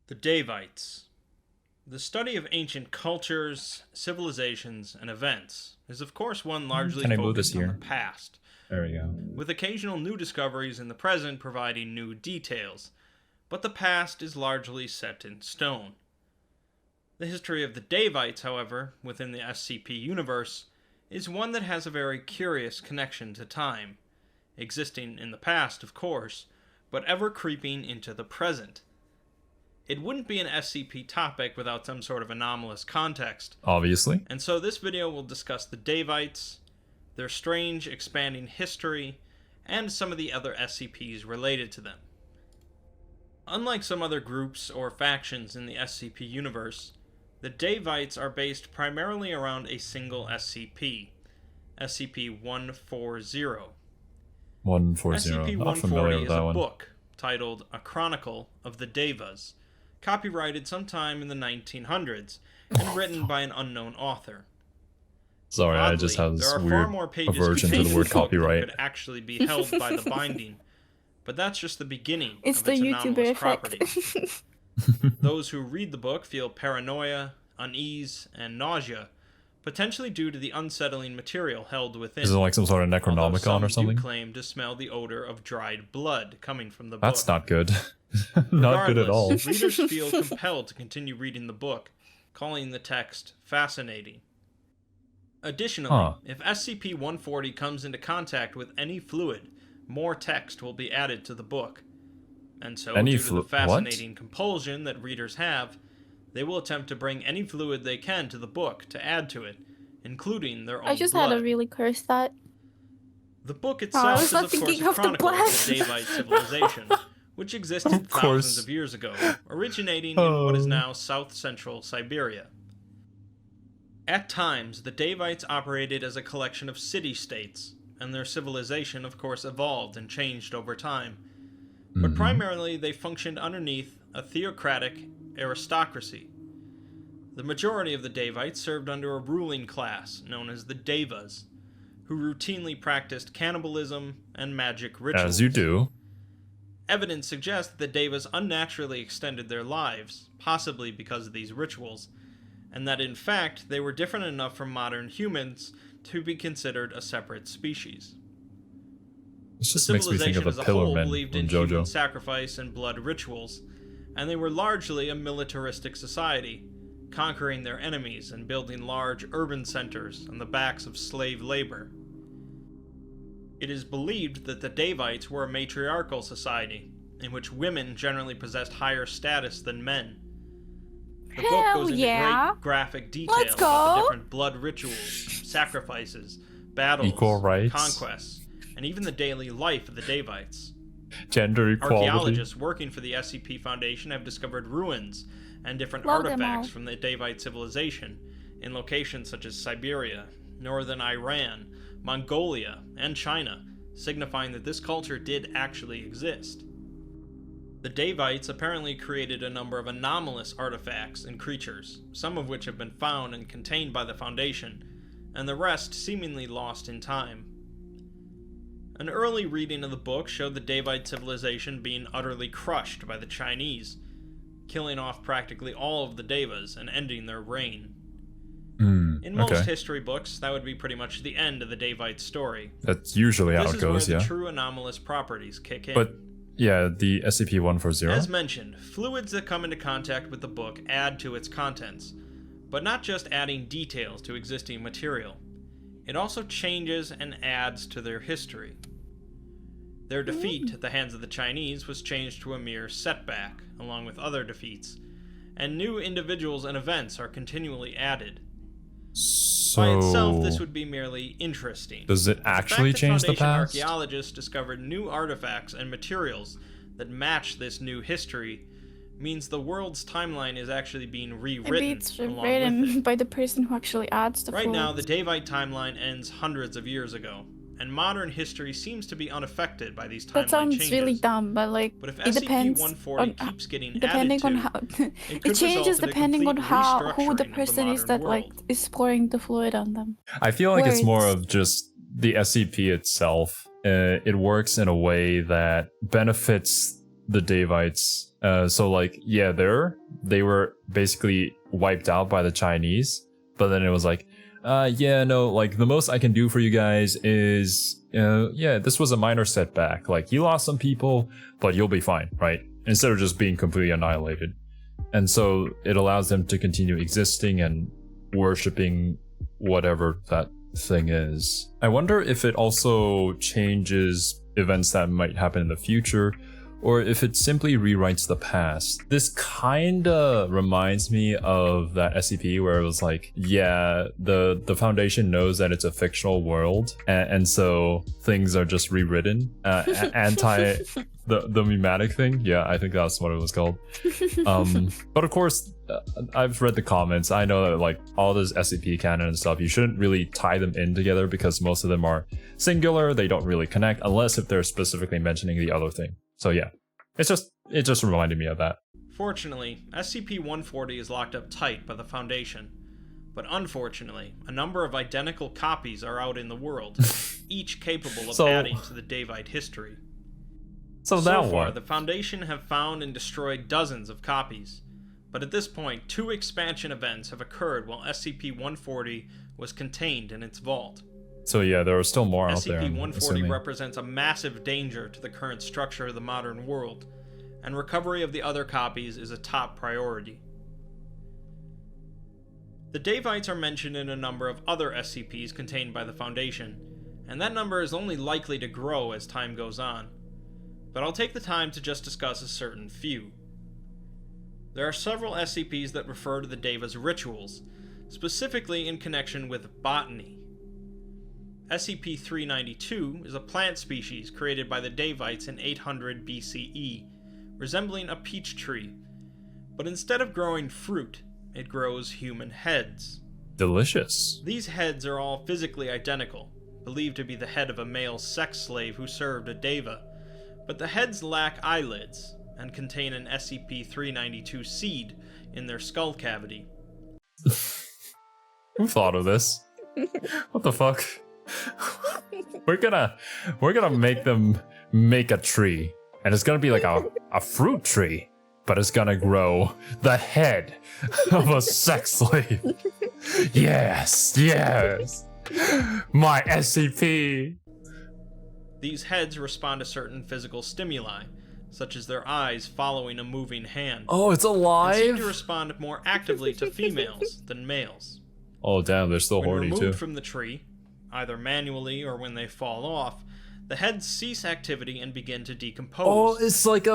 The Davites. The study of ancient cultures, civilizations, and events is of course one largely focused on the past. There we go. With occasional new discoveries in the present providing new details, but the past is largely set in stone. The history of the Davites, however, within the SCP universe, is one that has a very curious connection to time, existing in the past, of course, but ever creeping into the present. It wouldn't be an SCP topic without some sort of anomalous context. Obviously. And so this video will discuss the Davites, their strange, expanding history, and some of the other SCPs related to them. Unlike some other groups or factions in the SCP universe, the Davites are based primarily around a single SCP, SCP-140. 140. SCP-140 is a book titled A Chronicle of the Devas, copyrighted sometime in the 1900s, and written by an unknown author. Sorry, Oddly, I just have this there are weird far more pages aversion to the word copyright. That could actually be held by the binding, but that's just the beginning it's of the its YouTuber anomalous effect. properties. Those who read the book feel paranoia, unease, and nausea, potentially due to the unsettling material held within. Is it like some sort of Necronomicon or something? Do claim to smell the odor of dried blood coming from the book. That's not good. Not good at all. Readers feel compelled to continue reading the book, calling the text fascinating. Additionally, if SCP-140 comes into contact with any fluid, more text will be added to the book. And so, due to the fascinating compulsion that readers have, they will attempt to bring any fluid they can to the book to add to it, including their own I just blood. had a really curse thought. The book itself is, of course, a chronicle of the Daveite civilization, which existed thousands of years ago, originating in what is now south-central Siberia. At times, the Davites operated as a collection of city-states, and their civilization, of course, evolved and changed over time. But primarily, they functioned underneath a theocratic aristocracy. The majority of the Davites served under a ruling class known as the Devas, who routinely practiced cannibalism and magic rituals. As you do. Evidence suggests that the Devas unnaturally extended their lives, possibly because of these rituals, and that in fact they were different enough from modern humans to be considered a separate species. This just makes me think of a pillar man believed from in JoJo. human sacrifice and blood rituals, and they were largely a militaristic society, conquering their enemies and building large urban centers on the backs of slave labor. It is believed that the Davites were a matriarchal society, in which women generally possessed higher status than men. The book goes into great graphic detail about the different blood rituals, sacrifices, battles, conquests, and even the daily life of the Davites. Gender equality. Archaeologists working for the SCP Foundation have discovered ruins and different artifacts from the Davite civilization in locations such as Siberia, northern Iran, Mongolia, and China, signifying that this culture did actually exist. The Davites apparently created a number of anomalous artifacts and creatures, some of which have been found and contained by the Foundation, and the rest seemingly lost in time. An early reading of the book showed the Davite civilization being utterly crushed by the Chinese, killing off practically all of the Devas and ending their reign. In most history books, that would be pretty much the end of the Davite story. That's usually how it goes, This is where the true anomalous properties kick in. But yeah, the SCP-140. As mentioned, fluids that come into contact with the book add to its contents, but not just adding details to existing material. It also changes and adds to their history. Their defeat at the hands of the Chinese was changed to a mere setback, along with other defeats, and new individuals and events are continually added. So, by itself, this would be merely interesting. Does it actually change the past? Archaeologists discovered new artifacts and materials that match this new history means the world's timeline is actually being rewritten. Maybe it's written by the person who actually adds the Right now, the Davite timeline ends hundreds of years ago, and modern history seems to be unaffected by these timeline changes. That sounds really dumb, but like, but if it depends SCP-140 keeps getting depending added on to, how it changes depending on how who the restructuring person is that like is pouring the fluid on them. I feel like it's more of just the SCP itself. It works in a way that benefits the Davites. So like, yeah, they were basically wiped out by the Chinese, but then it was like, yeah, no, like the most I can do for you guys is, yeah, this was a minor setback. Like you lost some people, but you'll be fine, right? Instead of just being completely annihilated. And so it allows them to continue existing and worshipping whatever that thing is. I wonder if it also changes events that might happen in the future, or if it simply rewrites the past. This kinda reminds me of that SCP where it was like, yeah, the Foundation knows that it's a fictional world, and so things are just rewritten. Anti the memetic thing. Yeah, I think that's what it was called. But of course, I've read the comments. I know that like all this SCP canon and stuff, you shouldn't really tie them in together because most of them are singular. They don't really connect unless if they're specifically mentioning the other thing. So yeah, it just reminded me of that. Fortunately, SCP-140 is locked up tight by the Foundation. But unfortunately, a number of identical copies are out in the world, each capable of adding to the Daveite history. So far, the Foundation have found and destroyed dozens of copies. But at this point, 2 expansion events have occurred while SCP-140 was contained in its vault. So yeah, there are still more out there. SCP-140 represents a massive danger to the current structure of the modern world, and recovery of the other copies is a top priority. The Daveites are mentioned in a number of other SCPs contained by the Foundation, and that number is only likely to grow as time goes on. But I'll take the time to just discuss a certain few. There are several SCPs that refer to the Deva's rituals, specifically in connection with botany. SCP-392 is a plant species created by the Davites in 800 BCE, resembling a peach tree, but instead of growing fruit, it grows human heads. Delicious. These heads are all physically identical, believed to be the head of a male sex slave who served a Deva, but the heads lack eyelids and contain an SCP-392 seed in their skull cavity. Who thought of this? What the fuck? We're gonna make them make a tree, and it's gonna be like a fruit tree, but it's gonna grow the head of a sex slave. Yes, my SCP. These heads respond to certain physical stimuli, such as their eyes following a moving hand. Oh, it's alive? And seem to respond more actively to females than males. Oh damn, they're still horny too. When removed from the tree, either manually or when they fall off, the heads cease activity and begin to decompose. Oh, it's like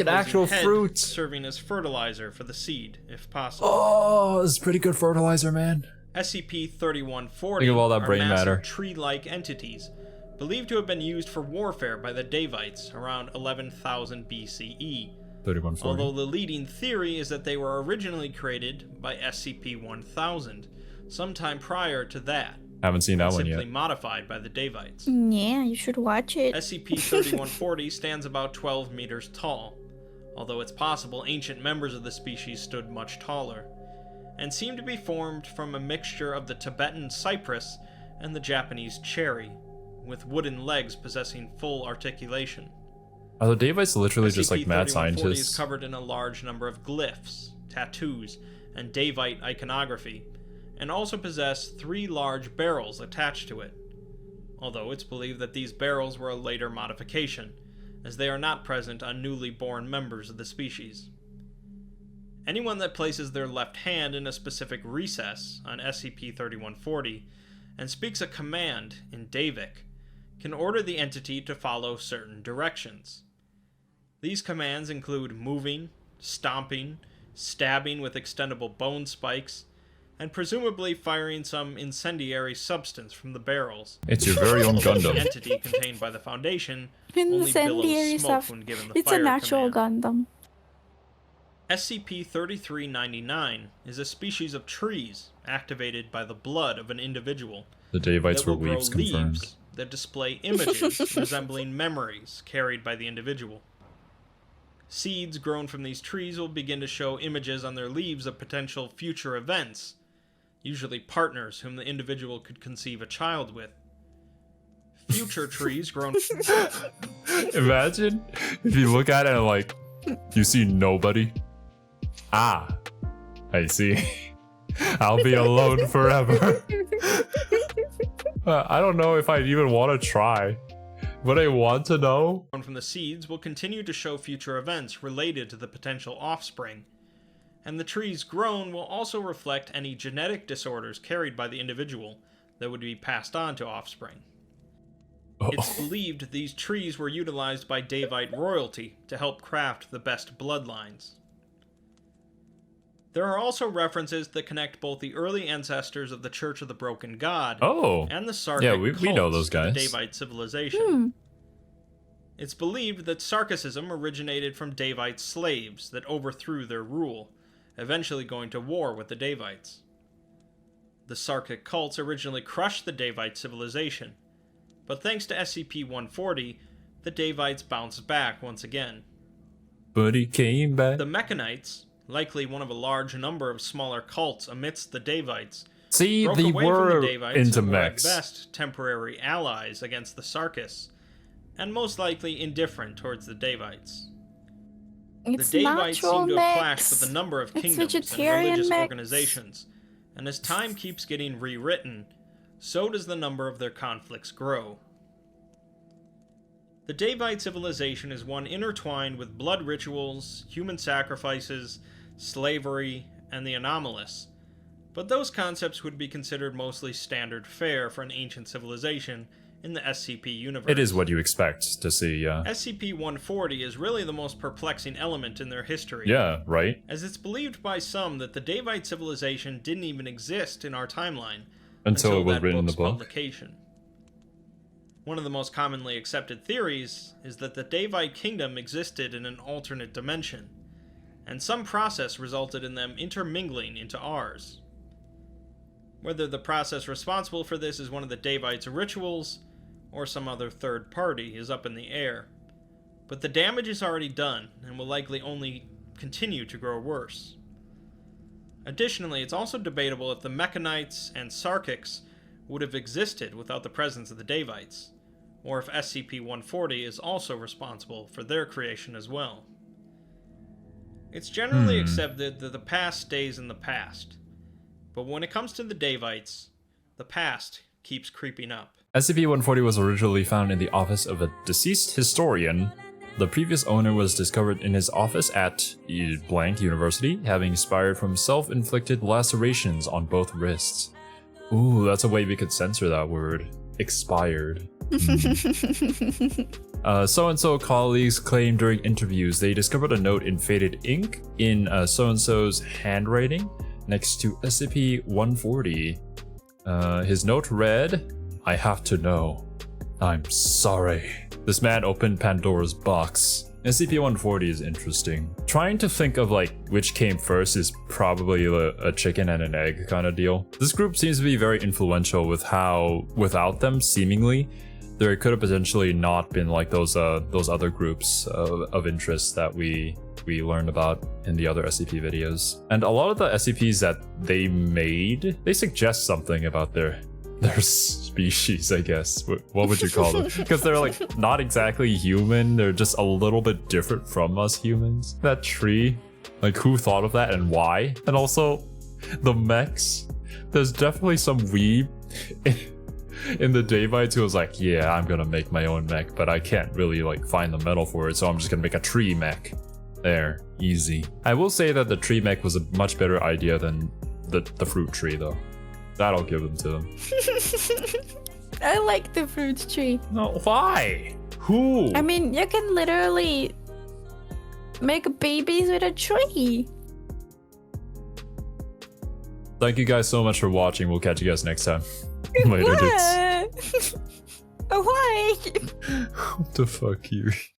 an actual fruit, serving as fertilizer for the seed, if possible. Oh, this is pretty good fertilizer, man. SCP-3140 Think of all that are brain massive matter. tree-like entities, believed to have been used for warfare by the Davites around 11,000 BCE. 3140. Although the leading theory is that they were originally created by SCP-1000, sometime prior to that. Haven't seen that one yet. Simply modified by the Davites. Yeah, you should watch it. SCP-3140 stands about 12 meters tall, although it's possible ancient members of the species stood much taller, and seem to be formed from a mixture of the Tibetan cypress and the Japanese cherry, with wooden legs possessing full articulation. Are the Davites literally just like mad SCP-3140 scientists? is covered in a large number of glyphs, tattoos, and Daveite iconography, and also possess 3 large barrels attached to it, although it's believed that these barrels were a later modification, as they are not present on newly born members of the species. Anyone that places their left hand in a specific recess on SCP-3140 and speaks a command in Davic can order the entity to follow certain directions. These commands include moving, stomping, stabbing with extendable bone spikes, and presumably firing some incendiary substance from the barrels. It's your very own Gundam. The entity contained by the Foundation only billows smoke when given the It's fire an actual command. Gundam. SCP-3399 is a species of trees activated by the blood of an individual. The Davites that were will grow Weebs confirmed. leaves that display images resembling memories carried by the individual. Seeds grown from these trees will begin to show images on their leaves of potential future events, usually partners whom the individual could conceive a child with. future trees grown. Imagine if you look at it and like, you see nobody. Ah, I see. I'll be alone forever. I don't know if I'd even want to try. Would I want to know? From the seeds will continue to show future events related to the potential offspring. And the trees grown will also reflect any genetic disorders carried by the individual that would be passed on to offspring. It's believed these trees were utilized by Daevite royalty to help craft the best bloodlines. There are also references that connect both the early ancestors of the Church of the Broken God and the Sarkic we know those cults guys. to the Daevite civilization. It's believed that Sarkicism originated from Daevite slaves that overthrew their rule, eventually going to war with the Davites. The Sarkic cults originally crushed the Daevite civilization, but thanks to SCP-140, the Davites bounced back once again. But he came back. The Mechanites, likely one of a large number of smaller cults amidst the Davites, See, broke they away were from the Davites into and were at mechs. best temporary allies against the Sarkis, and most likely indifferent towards the Davites. It's The Davites seem to have natural clashed with a mix. number of It's kingdoms and vegetarian religious mix. organizations, and as time keeps getting rewritten, so does the number of their conflicts grow. The Daevite civilization is one intertwined with blood rituals, human sacrifices, slavery, and the Anomalous, but those concepts would be considered mostly standard fare for an ancient civilization in the SCP universe. It is what you expect to see, yeah. SCP-140 is really the most perplexing element in their history. Yeah, right? As it's believed by some that the Daevite civilization didn't even exist in our timeline Until it was that written in the book's book. publication. One of the most commonly accepted theories is that the Daevite kingdom existed in an alternate dimension, and some process resulted in them intermingling into ours. Whether the process responsible for this is one of the Davites' rituals, or some other third party, is up in the air. But the damage is already done, and will likely only continue to grow worse. Additionally, it's also debatable if the Mechanites and Sarkics would have existed without the presence of the Davites, or if SCP-140 is also responsible for their creation as well. It's generally accepted that the past stays in the past, but when it comes to the Davites, the past keeps creeping up. SCP-140 was originally found in the office of a deceased historian. The previous owner was discovered in his office at blank university, having expired from self-inflicted lacerations on both wrists. Ooh, that's a way we could censor that word. Expired. So-and-so colleagues claimed during interviews they discovered a note in faded ink in so-and-so's handwriting next to SCP-140. His note read, "I have to know. I'm sorry." This man opened Pandora's box. SCP-140 is interesting. Trying to think of like which came first is probably a chicken and an egg kind of deal. This group seems to be very influential with how, without them seemingly, there could have potentially not been like those other groups of interest that we learned about in the other SCP videos. And a lot of the SCPs that they made, they suggest something about their species, I guess. What would you call them? Because they're like not exactly human, they're just a little bit different from us humans. That tree, like who thought of that and why? And also the mechs. There's definitely some weeb in the Daveites who was like, yeah, I'm gonna make my own mech, but I can't really like find the metal for it, so I'm just gonna make a tree mech. There, easy. I will say that the tree mech was a much better idea than the fruit tree though. That'll give them to them. I like the fruit tree. No, why? Who? I mean, you can literally make babies with a tree. Thank you guys so much for watching. We'll catch you guys next time. Later, dudes. Why? What the fuck, Yuri?